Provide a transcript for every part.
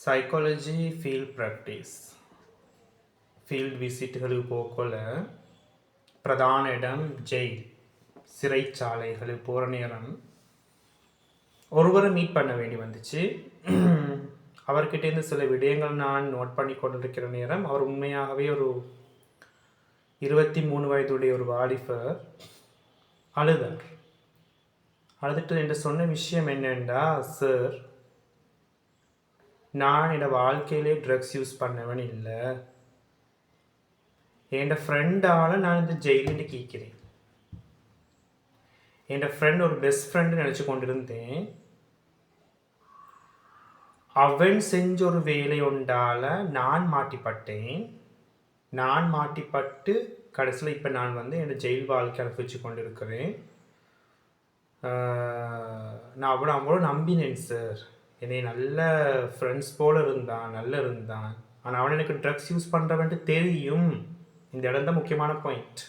Psychology field practice field விசிட்டுகளுக்கு போகல பிரதான இடம் ஜெயில் சிறைச்சாலைகளுக்கு போகிற நேரம் ஒருவரை மீட் பண்ண வேண்டி வந்துச்சு. அவர்கிட்டேருந்து சில விடயங்கள் நான் நோட் பண்ணி கொண்டிருக்கிற நேரம் அவர் உண்மையாகவே ஒரு 23 வயதுடைய ஒரு வாலிபர் அழுதார். அழுதுட்டு என்று சொன்ன விஷயம் என்னென்னா, சார், நான் என் வாழ்க்கையிலே ட்ரக்ஸ் யூஸ் பண்ணவன் இல்லை. என் ஃப்ரெண்டால் நான் இந்த ஜெயிலில் கேட்கிறேன். என் ஃப்ரெண்ட் ஒரு பெஸ்ட் ஃப்ரெண்டு நினச்சி கொண்டிருந்தேன். அவன் செஞ்ச ஒரு வேலை ஒன்றால் நான் மாட்டிப்பட்டேன். நான் மாட்டிப்பட்டு கடைசியில் இப்போ நான் என் ஜெயில் வாழ்க்கை அனுப்பிச்சு கொண்டிருக்கிறேன். நான் அவ்வளோ நம்பினேன் சார். என்னை நல்ல ஃப்ரெண்ட்ஸ் போல் இருந்தான். ஆனால் அவன் எனக்கு ட்ரக்ஸ் யூஸ் பண்ணுறவன்ட்டு தெரியும். இந்த இடம் தான் முக்கியமான பாயிண்ட்.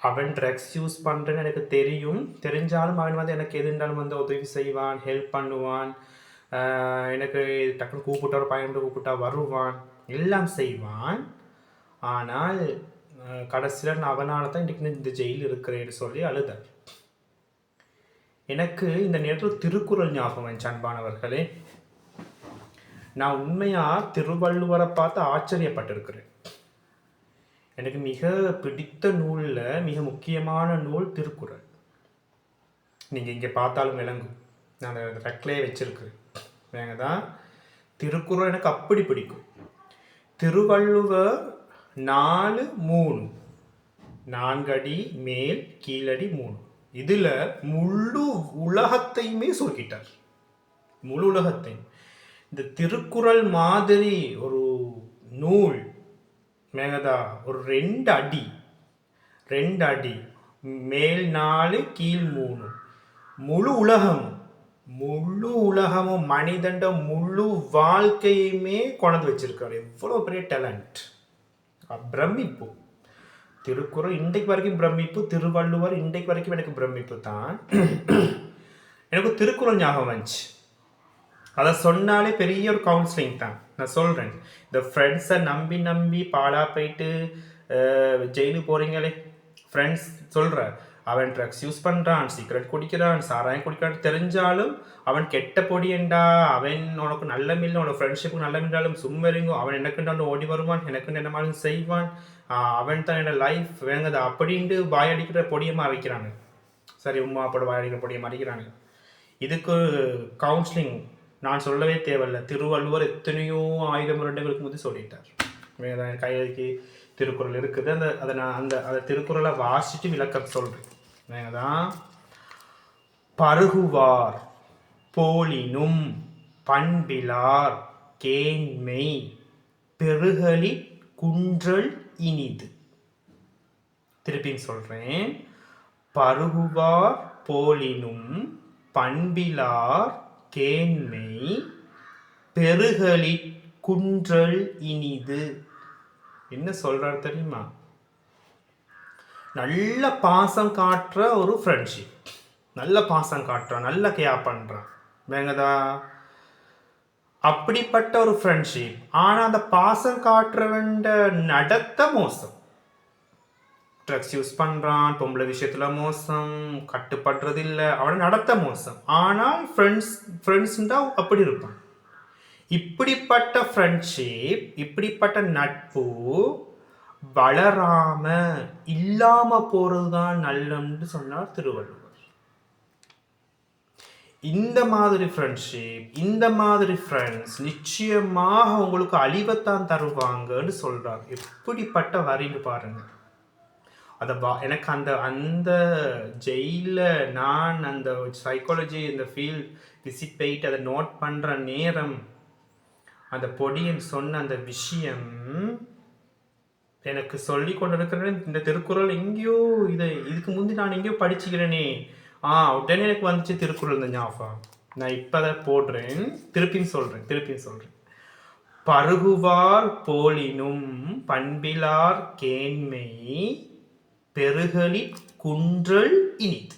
அவன் ட்ரக்ஸ் யூஸ் பண்ணுறேன்னு எனக்கு தெரியும். தெரிஞ்சாலும் அவன் எனக்கு எது இருந்தாலும் உதவி செய்வான், ஹெல்ப் பண்ணுவான், எனக்கு டக்குன்னு கூப்பிட்டா ஒரு பையன் கூப்பிட்டா வருவான், எல்லாம் செய்வான். ஆனால் கடைசியில் நான் அவனால் தான் இன்றைக்கு இந்த ஜெயில் இருக்கிறேன்னு சொல்லி அழுதார். எனக்கு இந்த நேரத்தில் திருக்குறள் ஞாபகம் வந்துச்சு. அன்பானவர்களே, நான் உண்மையாக திருவள்ளுவரை பார்த்து ஆச்சரியப்பட்டிருக்கிறேன். எனக்கு மிக பிடித்த நூலில் மிக முக்கியமான நூல் திருக்குறள். நீங்கள் இங்கே பார்த்தாலும் விளங்கும். நான் அந்த ரெக்லையே வச்சிருக்கிறேன். வேங்க தான் திருக்குறள் எனக்கு அப்படி பிடிக்கும். திருவள்ளுவர் 4:3, 4 அடி மேல் கீழடி 3. இதில் முழு உலகத்தையுமே சுருக்கிட்டார். முழு உலகத்தையும். இந்த திருக்குறள் மாதிரி ஒரு நூல் மேகதா ஒரு 2 அடி மேல் 4 கீழ் 3, முழு உலகமும் மனிதண்ட முழு வாழ்க்கையுமே கொண்டு வச்சிருக்காரு. எவ்வளோ பெரிய டேலண்ட்! பிரமிப்பு. திருக்குறள் இன்றைக்கு வரைக்கும் பிரமிப்பு. திருவள்ளுவர் இன்றைக்கு வரைக்கும் எனக்கு பிரமிப்பு தான். எனக்கு திருக்குறள் ஞாபகம் வந்துச்சு. அதை சொன்னாலே பெரிய ஒரு கவுன்சிலிங் தான். நான் சொல்கிறேன், இந்த ஃப்ரெண்ட்ஸை நம்பி பாலா போயிட்டு ஜெயிலுக்கு போகிறீங்களே, ஃப்ரெண்ட்ஸ் சொல்கிற அவன் ட்ரக்ஸ் யூஸ் பண்ணுறான், சிகரெட் குடிக்கிறான், சாராயம் குடிக்கிறான் தெரிஞ்சாலும் அவன் கெட்ட பொடியண்டா, அவன் உனக்கு நல்ல மில்லை, உனக்கு ஃப்ரெண்ட்ஷிப்புக்கு நல்ல மில்லாலும் சும்மரிங்கோ, அவன் எனக்குண்டாண்டு ஓடி வருவான், எனக்குன்னு என்ன மாதிரி செய்வான், அவன் தான் என்னோட லைஃப் வேங்கது அப்படின்ட்டு வாய் அடிக்கிற பொடியமாக அரைக்கிறாங்க. சரி, உமா அப்படி வாய் அடிக்கிற பொடியமாக அரைக்கிறாங்க. இதுக்கு கவுன்சிலிங் நான் சொல்லவே தேவையில்லை. திருவள்ளுவர் எத்தனையோ 1000 வருடங்களுக்கு முந்தி சொல்லிட்டார். வேற கையெழுக்கி திருக்குறள் இருக்குது. அந்த திருக்குறளை வாசிட்டு விளக்கம் சொல்கிறேன். வேங்க தான் பருகுவார் போலினும் பண்பிலார் கேண்மை பெருகலி குன்றல் இனிது. திருப்பியும் சொல்கிறேன். பருகுவார் போலினும் பண்பிலார் கேண்மை பெருகலி குன்றல் இனிது. என்ன சொல்றாரு தெரியுமா? நல்ல பாசம் காட்டுற ஒரு ஃப்ரெண்ட்ஷிப், நல்ல பாசம் காட்டுறான், நல்ல கேர் பண்ணுறான் வேங்கதா, அப்படிப்பட்ட ஒரு ஃப்ரெண்ட்ஷிப். ஆனால் அந்த பாசம் காட்டுறவன் நடத்த மோசம். ட்ரக்ஸ் யூஸ் பண்ணுறான், பொம்பளை விஷயத்தில் மோசம், கட்டுப்படுறது இல்லை, அவனை நடத்த மோசம். ஆனால் ஃப்ரெண்ட்ஸ்ன்றா அப்படி இருப்பான். இப்படிப்பட்ட ஃப்ரெண்ட்ஷிப், இப்படிப்பட்ட நட்பு வளராம இல்லாம போறதுதான் நல்லன்னு சொன்னார் திருவள்ளுவர். இந்த மாதிரி ஃப்ரெண்ட்ஷிப், இந்த மாதிரி ஃப்ரெண்ட்ஸ் நிச்சயமாக உங்களுக்கு அழிவைத்தான் தருவாங்கன்னு சொல்றார். எப்படிப்பட்ட வரின்னு பாருங்க. எனக்கு அந்த ஜெயிலில் நான் அந்த சைக்காலஜி இந்த ஃபீல்ட் விசிட் போயிட்டு அதை நோட் பண்ணுற நேரம், அந்த பொடியன் சொன்ன அந்த விஷயம் எனக்கு சொல்லி கொண்டு இருக்கிறேன். இந்த திருக்குறள் எங்கேயோ இதுக்கு முந்தி நான் எங்கேயோ படிச்சுக்கிறேனே, உடனே எனக்கு வந்துச்சு திருக்குறள் இந்த ஞாபகம். நான் இப்போ அதை போடுறேன், திருப்பியும் சொல்கிறேன். பருகுவார் போலினும் பண்பிலார் கேண்மை பெருகலி குன்றல் இனிது.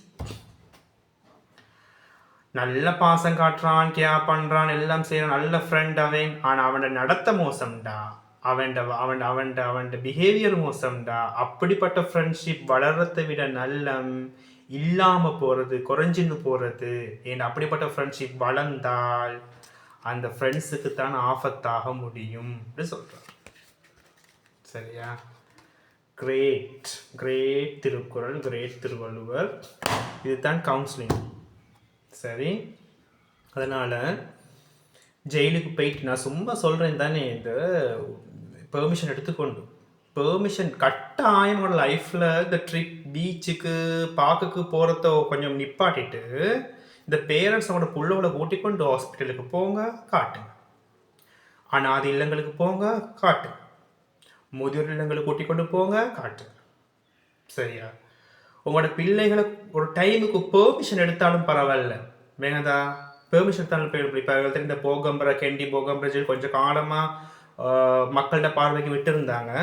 நல்ல பாசம் காட்டுறான், கேர் பண்ணுறான், எல்லாம் செய்கிறான், நல்ல ஃப்ரெண்ட் அவன். ஆனால் அவனோட நடத்த மோசம்டா, அவன் அவன் அவன் அவன் பிஹேவியர் மோசம்டா. அப்படிப்பட்ட ஃப்ரெண்ட்ஷிப் வளர்றதை விட நல்ல இல்லாமல் போகிறது, குறைஞ்சின்னு போகிறது. ஏன் அப்படிப்பட்ட ஃப்ரெண்ட்ஷிப் வளர்ந்தால் அந்த ஃப்ரெண்ட்ஸுக்கு தான் ஆபத்தாக முடியும் அப்படி சொல்கிறார். சரியா? Great great Thirukkural, great Thiruvalluvar. இதுதான் கவுன்சிலிங். சரி, அதனால் ஜெயிலுக்கு போயிட்டு நான் சும்மா சொல்கிறேன் தானே, இந்த பெர்மிஷன் எடுத்துக்கொண்டு பெர்மிஷன் கட்டாயம் லைஃப்பில் இந்த ட்ரிப் பீச்சுக்கு பார்க்குக்கு போகிறத கொஞ்சம் நிப்பாட்டிட்டு இந்த பேரண்ட்ஸ் அவங்களோட பிள்ளைகளை கூட்டிக்கொண்டு ஹாஸ்பிட்டலுக்கு போங்க, காட்டுங்க. அனாதை இல்லங்களுக்கு போங்க, காட்டுங்க. முதியோர் இல்லங்களுக்கு கூட்டிக் கொண்டு போங்க, காட்டுங்க. சரியா? உங்களோட பிள்ளைகளை ஒரு டைமுக்கு பெர்மிஷன் எடுத்தாலும் பரவாயில்ல, வேணதா பெர்மிஷன் எடுத்தாலும் இப்போ இந்த போகம்பரை கெண்டி போகம்பரை கொஞ்சம் காலமாக மக்கள்கிட்ட பார்வைக்கு விட்டு இருந்தாங்க.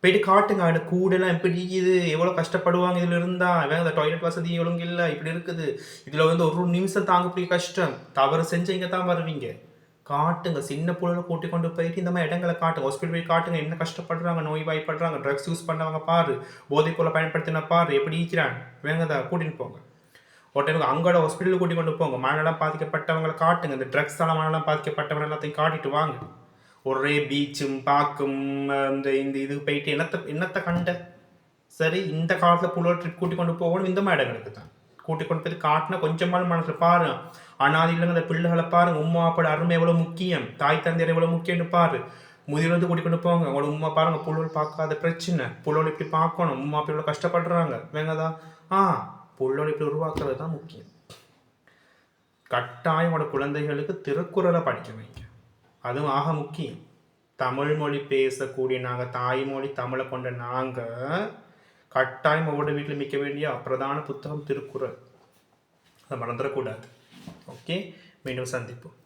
போயிட்டு காட்டுங்க, அவட கூடெல்லாம் எப்படி இது, எவ்வளோ கஷ்டப்படுவாங்க இதில் இருந்தால். வேங்க டாய்லெட் வசதி ஒழுங்கு இல்லை, இப்படி இருக்குது. இதில் வந்து ஒரு நிமிஷம் தாங்கக்கூடிய கஷ்டம், தவறு செஞ்சீங்க தான் வருவீங்க. காட்டுங்க, சின்ன பிள்ளைகளை கூட்டி கொண்டு போயிட்டு இந்த மாதிரி இடங்களை காட்டுங்க. ஹாஸ்பிட்டல் போய் காட்டுங்க, என்ன கஷ்டப்படுறாங்க, நோய் வாய்ப்படுறாங்க, ட்ரக்ஸ் யூஸ் பண்ணவங்க பாரு, போதைப்பொருளை பயன்படுத்தின பாரு, எப்படி ஈக்கிறான், வேங்கதா கூட்டின்னு போங்க. ஒரு டைமுக்கு அங்கோட ஹாஸ்பிட்டலுக்கு கூட்டி கொண்டு போங்க. மனநலம் பாதிக்கப்பட்டவங்களை காட்டுங்க, இந்த ட்ரக்ஸால் மனநலம் பாதிக்கப்பட்டவங்க எல்லாத்தையும் காட்டிட்டு வாங்க. ஒரே பீச்சும் பார்க்கும் இந்த இந்த இது போயிட்டு என்னத்தை கண்ட. சரி, இந்த காலத்தில் புள்ளோட ட்ரிப் கூட்டி கொண்டு போகணும், இந்த மாதிரி இடங்களுக்கு தான் கூட்டி கொண்டு போய் காட்டினா கொஞ்சமான மனசில் பாருங்க. ஆனால் இல்லைங்க, அந்த பிள்ளைகளை பாருங்க, உம்மா அப்பாட அருமை எவ்வளோ முக்கியம், தாய் தந்தையர் எவ்வளோ முக்கியம்னு பாரு. முதியோர் வந்து கூட்டி கொண்டு போங்க. உங்களோட உம்மா பாருங்க, புள்ளோல் பார்க்காத பிரச்சனை, புள்ளோல் இப்படி பார்க்கணும், உம்மா அப்படி எவ்வளோ கஷ்டப்படுறாங்க, வேங்கதான். புள்ளோல் இப்படி உருவாக்குறது தான் முக்கியம். கட்டாயம் உங்களோட குழந்தைகளுக்கு திருக்குறளை படிக்க வைங்க, அதுவும் ஆக முக்கியம். தமிழ் மொழி பேசக்கூடிய நாங்கள், தாய்மொழி தமிழை கொண்ட நாங்கள் கட்டாயம் ஒவ்வொரு வீட்டில் மிக்க வேண்டிய பிரதான புத்தகம் திருக்குறள். அதை மறந்துடக்கூடாது. ஓகே, மீண்டும் சந்திப்போம்.